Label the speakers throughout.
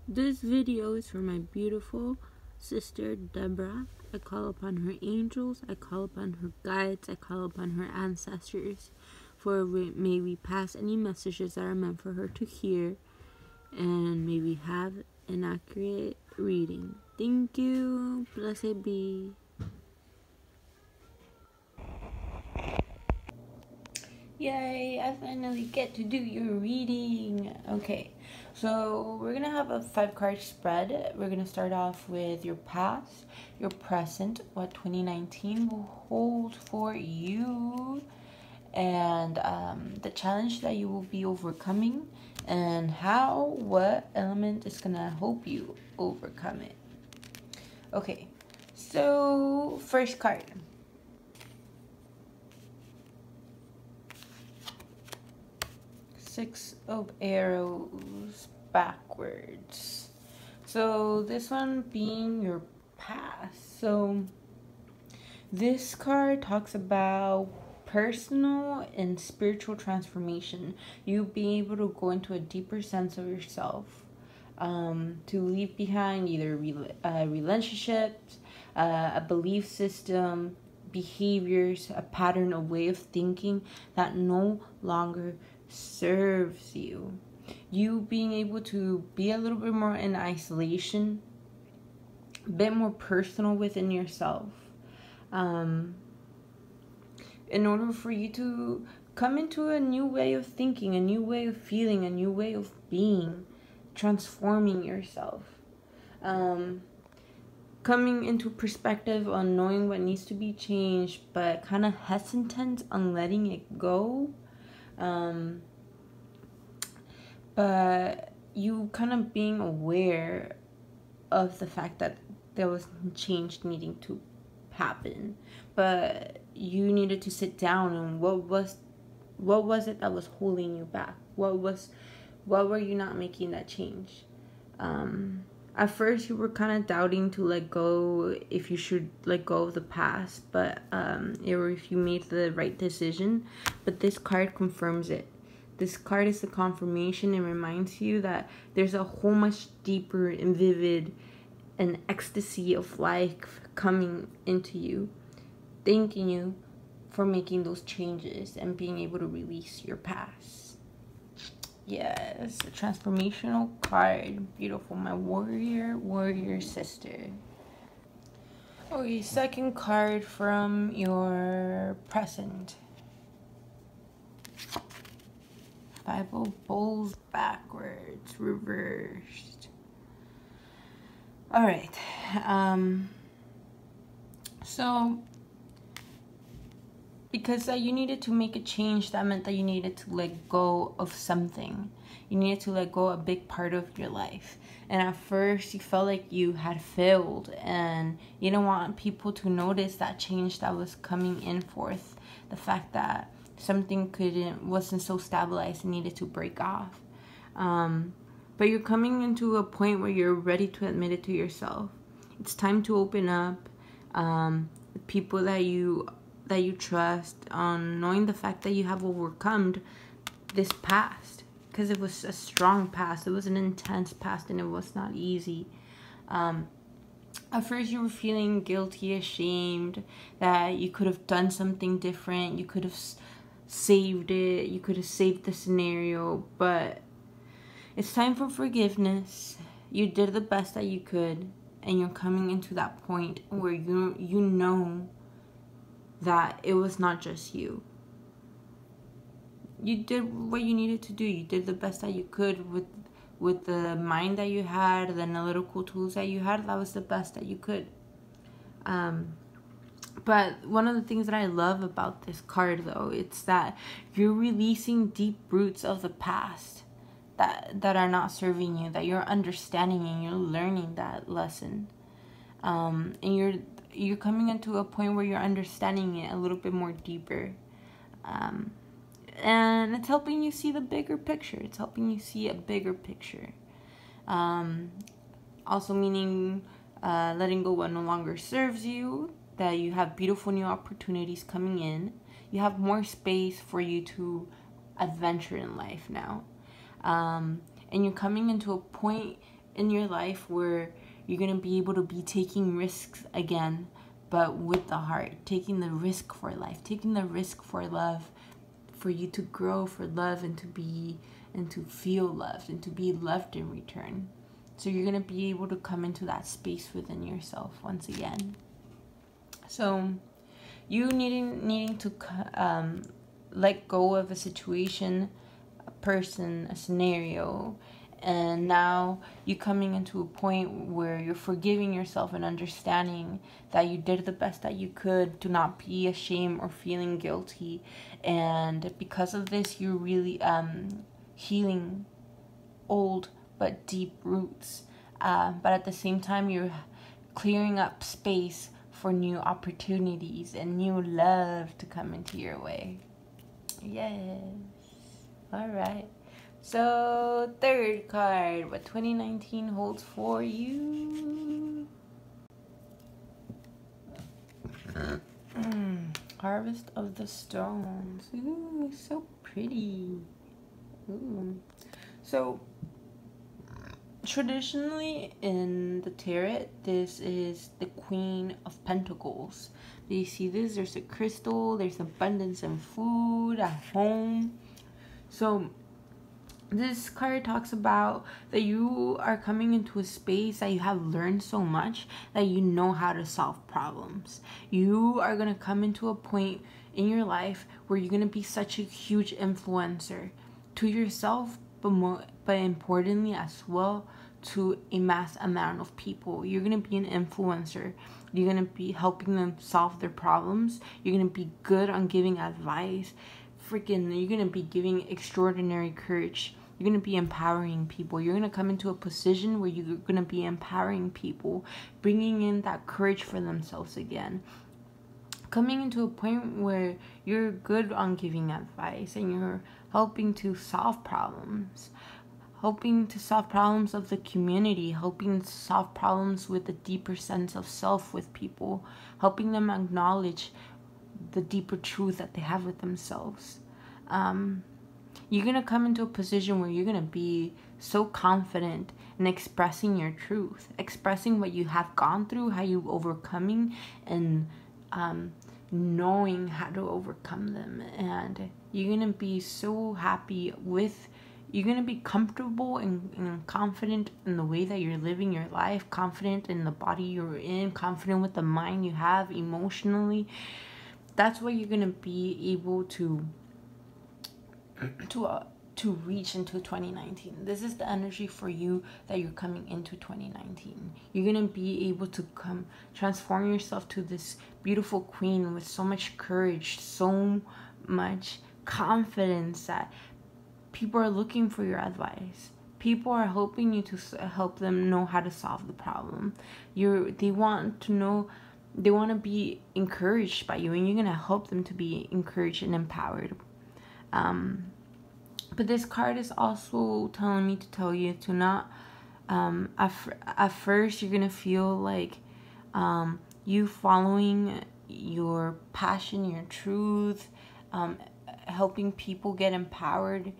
Speaker 1: This video is for my beautiful sister Deborah. I call upon her angels, I call upon her guides, I call upon her ancestors, for may we pass any messages that are meant for her to hear, and may we have an accurate reading. Thank you. Blessed be. Yay, I finally get to do your reading. Okay, so we're gonna have a 5-card spread. We're gonna start off with your past, your present, what 2019 will hold for you, and the challenge that you will be overcoming, and what element is gonna help you overcome it. Okay, so first card. Six of Arrows backwards. So this one being your past. So this card talks about personal and spiritual transformation. You being able to go into a deeper sense of yourself. To leave behind either relationships, a belief system, behaviors, a pattern, a way of thinking that no longer serves you. You being able to be a little bit more in isolation, a bit more personal within yourself, in order for you to come into a new way of thinking, a new way of feeling, a new way of being, transforming yourself, coming into perspective on knowing what needs to be changed, but kind of hesitant on letting it go. But you kind of being aware of the fact that there was change needing to happen, but you needed to sit down and what was it that was holding you back? What were you not making that change? At first you were kind of doubting to let go, if you should let go of the past, but or if you made the right decision. But this card confirms it. This card is the confirmation and reminds you that there's a whole much deeper and vivid and ecstasy of life coming into you, thanking you for making those changes and being able to release your past. Yes, a transformational card. Beautiful, my warrior sister. Okay, second card from your present. 5 of Bowls backwards, reversed. Alright, so because you needed to make a change, that meant that you needed to let go of something. You needed to let go a big part of your life. And at first you felt like you had failed and you didn't want people to notice that change that was coming in forth. The fact that something wasn't so stabilized and needed to break off. But you're coming into a point where you're ready to admit it to yourself. It's time to open up. The people that you trust, on knowing the fact that you have overcome this past, because it was a strong past. It was an intense past and it was not easy. At first you were feeling guilty, ashamed, that you could have done something different. You could have saved it. You could have saved the scenario, but it's time for forgiveness. You did the best that you could, and you're coming into that point where you know that it was not just you. You did what you needed to do. You did the best that you could with the mind that you had, the analytical tools that you had. That was the best that you could. But one of the things that I love about this card, though, it's that you're releasing deep roots of the past that are not serving you, that you're understanding and you're learning that lesson. And you're coming into a point where you're understanding it a little bit more deeper. And it's helping you see the bigger picture. It's helping you see a bigger picture. Also meaning letting go what no longer serves you, that you have beautiful new opportunities coming in. You have more space for you to adventure in life now. And you're coming into a point in your life where you're going to be able to be taking risks again, but with the heart, taking the risk for life, taking the risk for love, for you to grow, for love, and to be, and to feel loved, and to be loved in return. So you're going to be able to come into that space within yourself once again. So you needing to let go of a situation, a person, a scenario, and now you coming into a point where you're forgiving yourself and understanding that you did the best that you could, to not be ashamed or feeling guilty. And because of this, you're really healing old but deep roots. But at the same time, you're clearing up space for new opportunities and new love to come into your way. Yes. All right. So, third card, what 2019 holds for you. Harvest of the Stones. Ooh, so pretty. Ooh. So, traditionally in the tarot, this is the Queen of Pentacles. Do you see this? There's a crystal, there's abundance in food, at home. So this card talks about that you are coming into a space that you have learned so much that you know how to solve problems. You are going to come into a point in your life where you're going to be such a huge influencer to yourself, but importantly as well to a mass amount of people. You're going to be an influencer. You're going to be helping them solve their problems. You're going to be good on giving advice. You're going to be giving extraordinary courage. You're going to be empowering people. You're going to come into a position where you're going to be empowering people, bringing in that courage for themselves again. Coming into a point where you're good on giving advice and you're helping to solve problems. Helping to solve problems of the community. Helping to solve problems with a deeper sense of self with people. Helping them acknowledge the deeper truth that they have with themselves. You're going to come into a position where you're going to be so confident in expressing your truth, expressing what you have gone through, how you overcoming, and knowing how to overcome them. And you're going to be so happy with, you're going to be comfortable and confident in the way that you're living your life, confident in the body you're in, confident with the mind you have emotionally. That's what you're going to be able to reach into 2019. This is the energy for you that you're coming into 2019. You're going to be able to transform yourself to this beautiful queen with so much courage, so much confidence that people are looking for your advice. People are hoping you to help them know how to solve the problem. They want to be encouraged by you, and you're going to help them to be encouraged and empowered. But this card is also telling me to tell you to not, at first you're going to feel like you following your passion, your truth, helping people get empowered,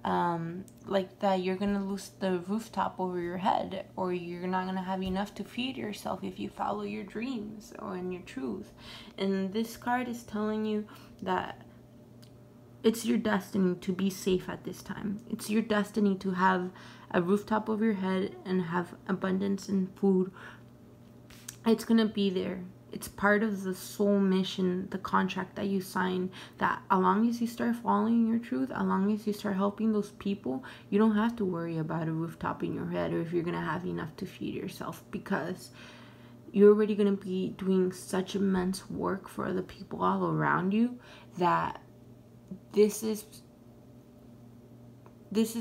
Speaker 1: like that you're going to lose the rooftop over your head, or you're not going to have enough to feed yourself if you follow your dreams or in your truth. And this card is telling you that it's your destiny to be safe at this time. It's your destiny to have a rooftop over your head and have abundance in food. It's going to be there. It's part of the soul mission, the contract that you sign, that as long as you start following your truth, as long as you start helping those people, you don't have to worry about a rooftop in your head or if you're going to have enough to feed yourself, because you're already going to be doing such immense work for the people all around you that this is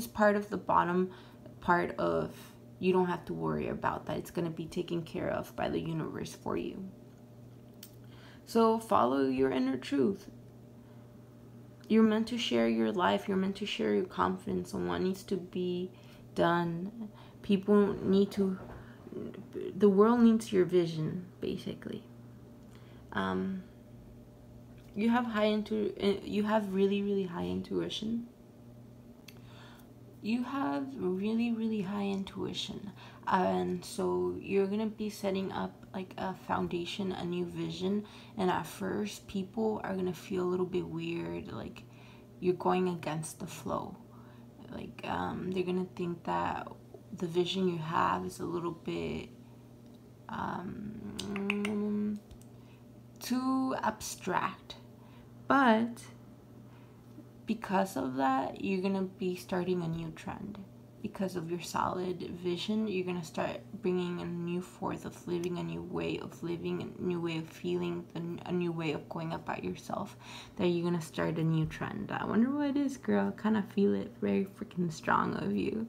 Speaker 1: part of the bottom part of, you don't have to worry about that. It's going to be taken care of by the universe for you. So follow your inner truth. You're meant to share your life. You're meant to share your confidence on what needs to be done. People need to, the world needs your vision, basically. You have really, really high intuition. you have really, really high intuition, and so you're gonna be setting up like a foundation, a new vision. And at first people are gonna feel a little bit weird, like you're going against the flow. Like they're gonna think that the vision you have is a little bit too abstract. But because of that, you're gonna be starting a new trend. Because of your solid vision, you're gonna start bringing a new force of living, a new way of living, a new way of feeling, a new way of going about yourself. That you're gonna start a new trend. I wonder what it is, girl. Kind of feel it very freaking strong of you.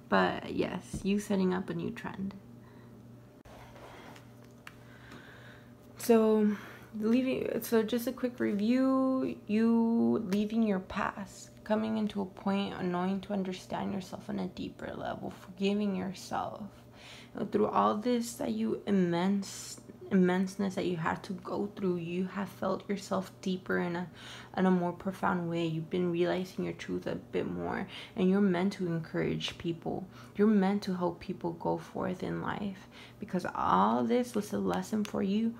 Speaker 1: But yes, you setting up a new trend. So just a quick review. You leaving your past, coming into a point of knowing to understand yourself on a deeper level, forgiving yourself through all this that you immenseness that you had to go through. You have felt yourself deeper in a more profound way. You've been realizing your truth a bit more, and you're meant to encourage people. You're meant to help people go forth in life, because all this was a lesson for you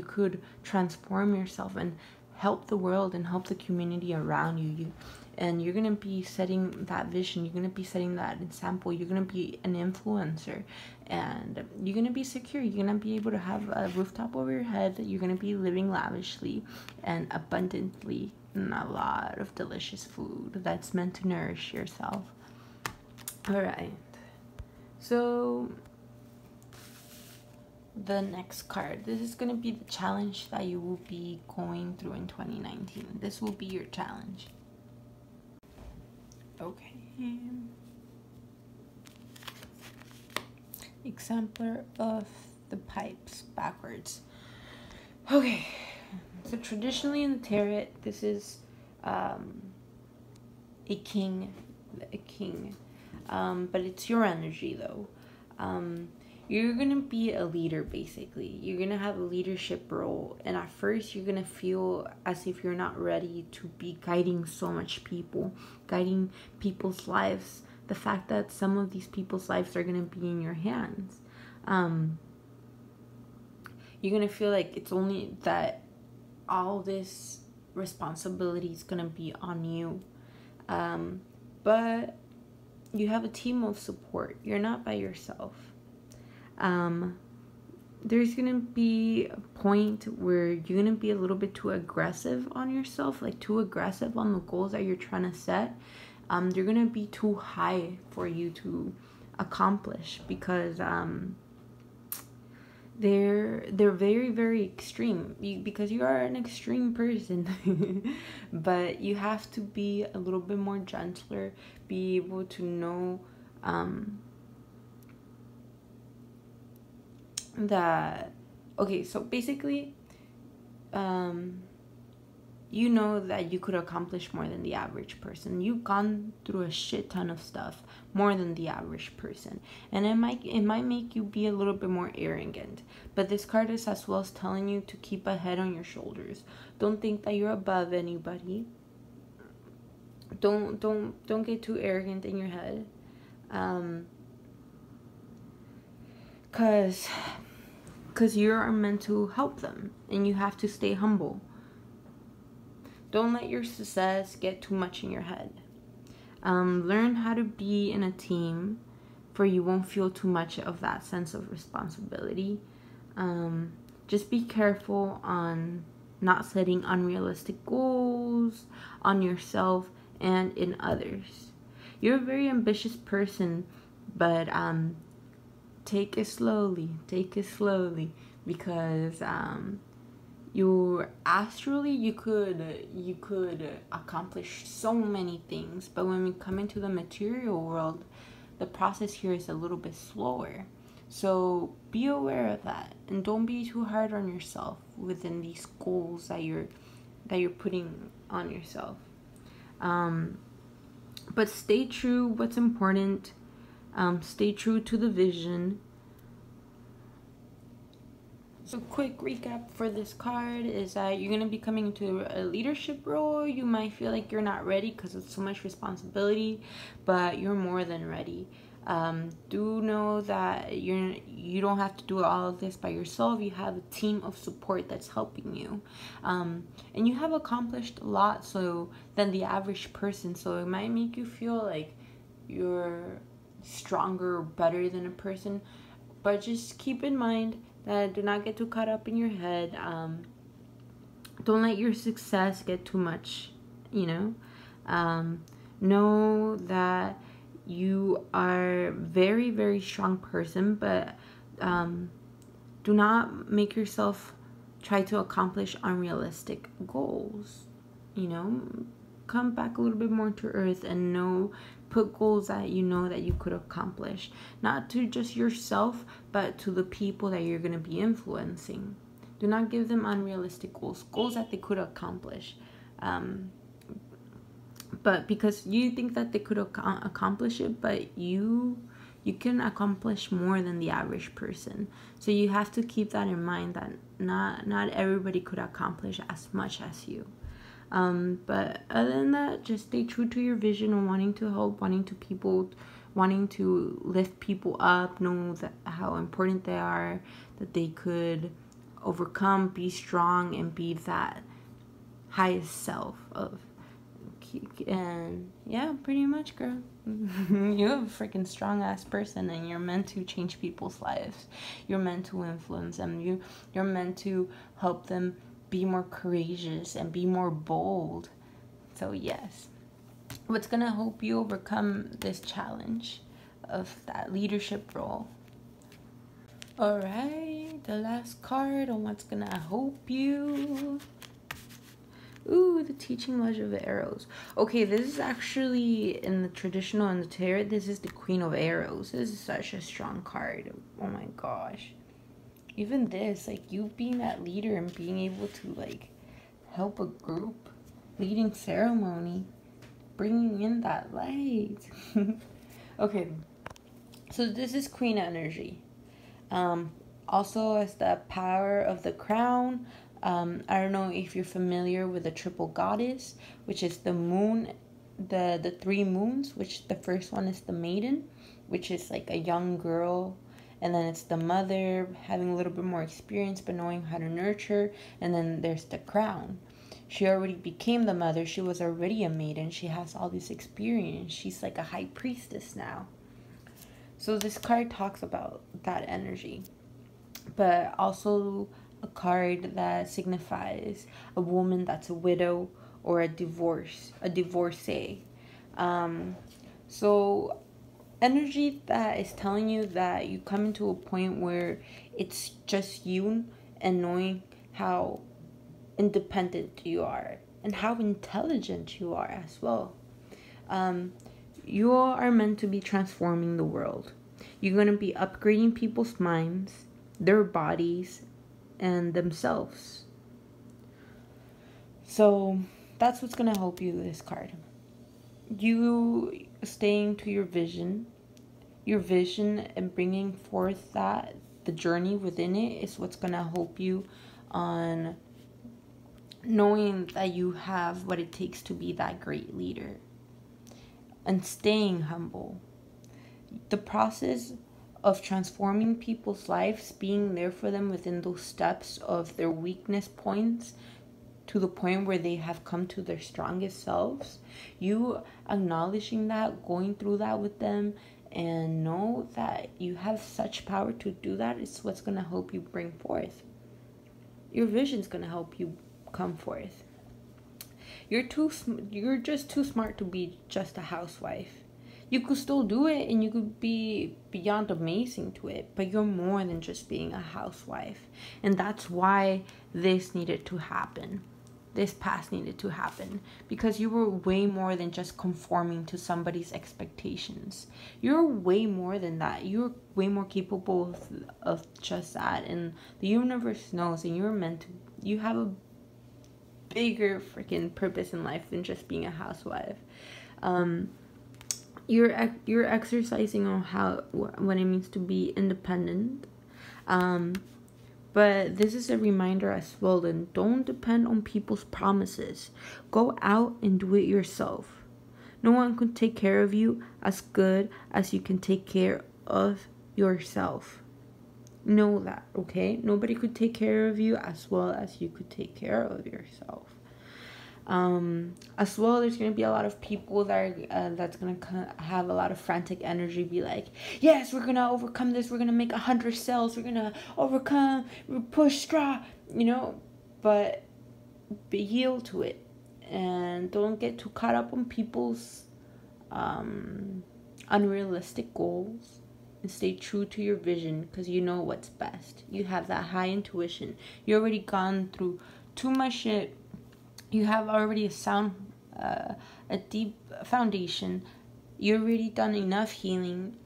Speaker 1: could transform yourself and help the world and help the community around you. And you're gonna be setting that vision. You're gonna be setting that example. You're gonna be an influencer, and you're gonna be secure. You're gonna be able to have a rooftop over your head. You're gonna be living lavishly and abundantly, and a lot of delicious food that's meant to nourish yourself. All right, so the next card. This is going to be the challenge that you will be going through in 2019. This will be your challenge. Okay. Exemplar of the pipes backwards. Okay. So traditionally in the tarot, this is a king. But it's your energy though. You're gonna be a leader, basically. You're gonna have a leadership role, and at first you're gonna feel as if you're not ready to be guiding so much people, guiding people's lives. The fact that some of these people's lives are gonna be in your hands. You're gonna feel like it's only that all this responsibility is gonna be on you. But you have a team of support. You're not by yourself. There's gonna be a point where you're gonna be a little bit too aggressive on yourself, like too aggressive on the goals that you're trying to set. They're gonna be too high for you to accomplish, because they're very, very extreme, because you are an extreme person. But you have to be a little bit more gentler, be able to know that, okay, so basically you know that you could accomplish more than the average person. You've gone through a shit ton of stuff, more than the average person, and it might make you be a little bit more arrogant. But this card is as well as telling you to keep a head on your shoulders. Don't think that you're above anybody. Don't get too arrogant in your head, cause you're meant to help them, and you have to stay humble. Don't let your success get too much in your head. Learn how to be in a team, for you won't feel too much of that sense of responsibility. Just be careful on not setting unrealistic goals on yourself and in others. You're a very ambitious person, but take it slowly, because you're astrally, you could accomplish so many things, but when we come into the material world, the process here is a little bit slower. So be aware of that, and don't be too hard on yourself within these goals that you're putting on yourself. But stay true. What's important? Stay true to the vision. So quick recap for this card is that you're going to be coming into a leadership role. You might feel like you're not ready because it's so much responsibility, but you're more than ready. Do know that you don't have to do all of this by yourself. You have a team of support that's helping you, and you have accomplished a lot so than the average person. So it might make you feel like you're stronger or better than a person, but just keep in mind that do not get too caught up in your head. Don't let your success get too much, you know. Know that you are very, very strong person, but do not make yourself try to accomplish unrealistic goals. You know, come back a little bit more to earth and put goals that you know that you could accomplish, not to just yourself, but to the people that you're going to be influencing. Do not give them unrealistic goals that they could accomplish. But because you think that they could accomplish it, but you can accomplish more than the average person. So you have to keep that in mind, that not everybody could accomplish as much as you. But other than that, just stay true to your vision of wanting to help, wanting to lift people up, know that how important they are, that they could overcome, be strong, and be that highest self of. And yeah, pretty much, girl. You're a freaking strong ass person, and you're meant to change people's lives. You're meant to influence them. You're meant to help them be more courageous and be more bold. So yes, what's gonna help you overcome this challenge of that leadership role? All right, the last card on what's gonna help you. Ooh, the Teaching Lodge of Arrows. Okay, this is actually in the traditional and the tarot. This is the Queen of Arrows. This is such a strong card. Oh my gosh. Even this, like, you being that leader and being able to, like, help a group, leading ceremony, bringing in that light. Okay, so this is Queen energy. Also as the power of the crown. I don't know if you're familiar with the triple goddess, which is the moon, the three moons, which the first one is the maiden, which is like a young girl, and then it's the mother having a little bit more experience but knowing how to nurture, and then there's the crown. She already became the mother. She was already a maiden. She has all this experience. She's like a high priestess now. So this card talks about that energy, but also a card that signifies a woman that's a widow or a divorcee. So energy that is telling you that you come into a point where it's just you, and knowing how independent you are and how intelligent you are as well. You are meant to be transforming the world. You're going to be upgrading people's minds, their bodies, and themselves. So that's what's going to help you with this card. You staying to your vision and bringing forth that the journey within it is what's going to help you on knowing that you have what it takes to be that great leader, and staying humble. The process of transforming people's lives, being there for them within those steps of their weakness points to the point where they have come to their strongest selves, you acknowledging that, going through that with them, and know that you have such power to do that is what's going to help you bring forth. Your vision's going to help you come forth. You're just too smart to be just a housewife. You could still do it, and you could be beyond amazing to it, but you're more than just being a housewife. And that's why this needed to happen. This past needed to happen, because you were way more than just conforming to somebody's expectations. You're way more than that. You're way more capable of just that, and the universe knows, and you have a bigger freaking purpose in life than just being a housewife. You're exercising on what it means to be independent, but But this is a reminder as well, and don't depend on people's promises. Go out and do it yourself. No one can take care of you as good as you can take care of yourself. Know that, okay? Nobody could take care of you as well as you could take care of yourself. As well, there's gonna be a lot of people that are that's gonna have a lot of frantic energy, be like, yes, we're gonna overcome this, we're gonna make 100 sales, we're gonna overcome, we push straw, you know. But be yield to it, and don't get too caught up on people's unrealistic goals, and stay true to your vision, because you know what's best. You have that high intuition. You already gone through too much shit. You have already a deep foundation. You already done enough healing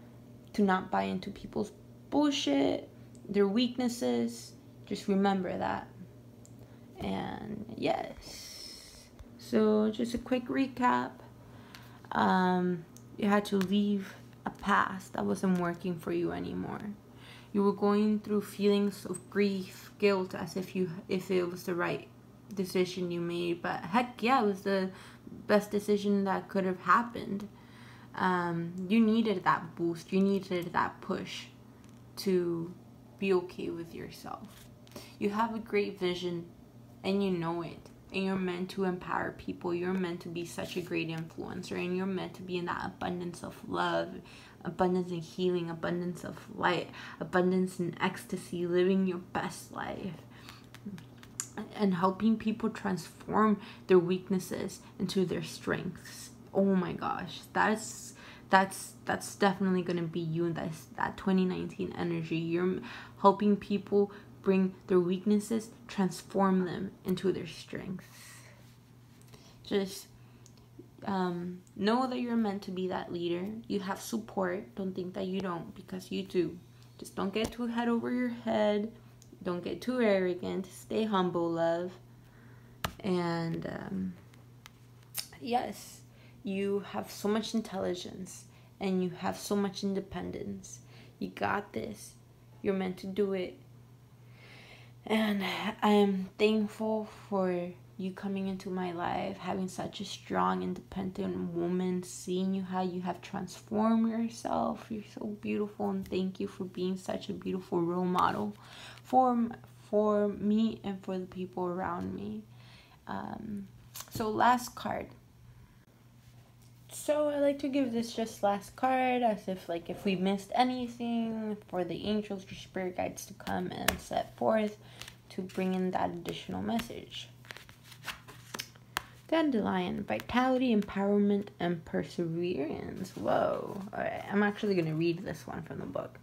Speaker 1: to not buy into people's bullshit, their weaknesses. Just remember that. And yes, so just a quick recap. You had to leave a past that wasn't working for you anymore. You were going through feelings of grief, guilt, as if it was the right decision you made, but heck yeah, it was the best decision that could have happened. You needed that boost, you needed that push to be okay with yourself. You have a great vision, and you know it, and you're meant to empower people. You're meant to be such a great influencer, and you're meant to be in that abundance of love, abundance in healing, abundance of light, abundance in ecstasy, living your best life, and helping people transform their weaknesses into their strengths. Oh my gosh, that's definitely gonna be you, and that's that 2019 energy. You're helping people bring their weaknesses, transform them into their strengths. Just know that you're meant to be that leader. You have support. Don't think that you don't, because you do. Just don't get too head over your head. Don't get too arrogant. Stay humble, love. And yes, you have so much intelligence, and you have so much independence. You got this. You're meant to do it. And I am thankful for you coming into my life, having such a strong, independent woman, seeing you how you have transformed yourself. You're so beautiful, and thank you for being such a beautiful role model for me and for the people around me. So last card. So I like to give this just last card, as if we missed anything, for the angels or spirit guides to come and set forth to bring in that additional message. Dandelion, vitality, empowerment, and perseverance. Whoa. Alright, I'm actually going to read this one from the book.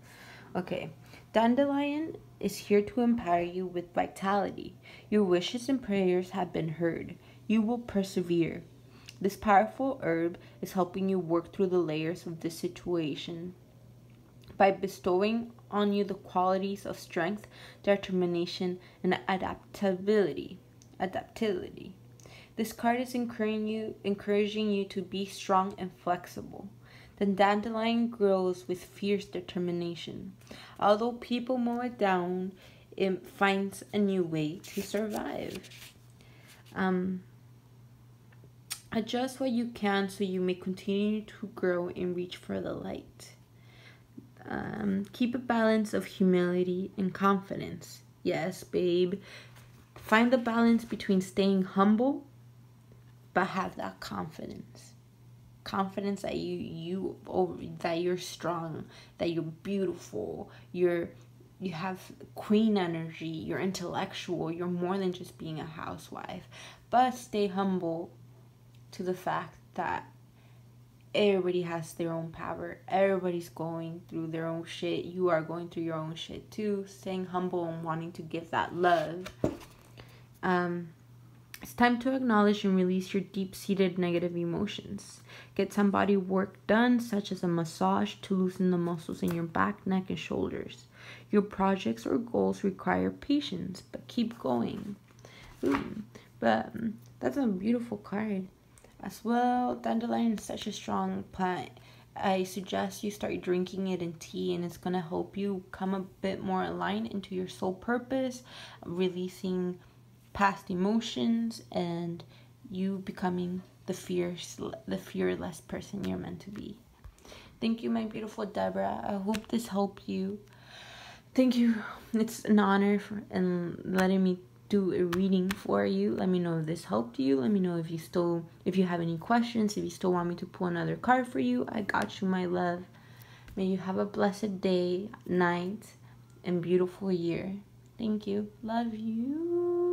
Speaker 1: Okay. Dandelion is here to empower you with vitality. Your wishes and prayers have been heard. You will persevere. This powerful herb is helping you work through the layers of this situation by bestowing on you the qualities of strength, determination, and adaptability. This card is encouraging you to be strong and flexible. The dandelion grows with fierce determination. Although people mow it down, it finds a new way to survive. Adjust what you can so you may continue to grow and reach for the light. Keep a balance of humility and confidence. Yes, babe. Find the balance between staying humble, but have that confidence. Confidence that that you're strong, that you're beautiful, you have queen energy, you're intellectual, you're more than just being a housewife. But stay humble to the fact that everybody has their own power. Everybody's going through their own shit. You are going through your own shit too. Staying humble and wanting to give that love. It's time to acknowledge and release your deep-seated negative emotions. Get some body work done, such as a massage, to loosen the muscles in your back, neck, and shoulders. Your projects or goals require patience, but keep going. But that's a beautiful card. As well, dandelion is such a strong plant. I suggest you start drinking it in tea, and it's going to help you come a bit more aligned into your soul purpose, releasing past emotions, and you becoming the fearless person you're meant to be. Thank you, my beautiful Deborah. I hope this helped you. Thank you. It's an honor and letting me do a reading for you. Let me know if this helped you. Let me know if you have any questions, if you still want me to pull another card for you. I got you, my love. May you have a blessed day, night, and beautiful year. Thank you. Love you.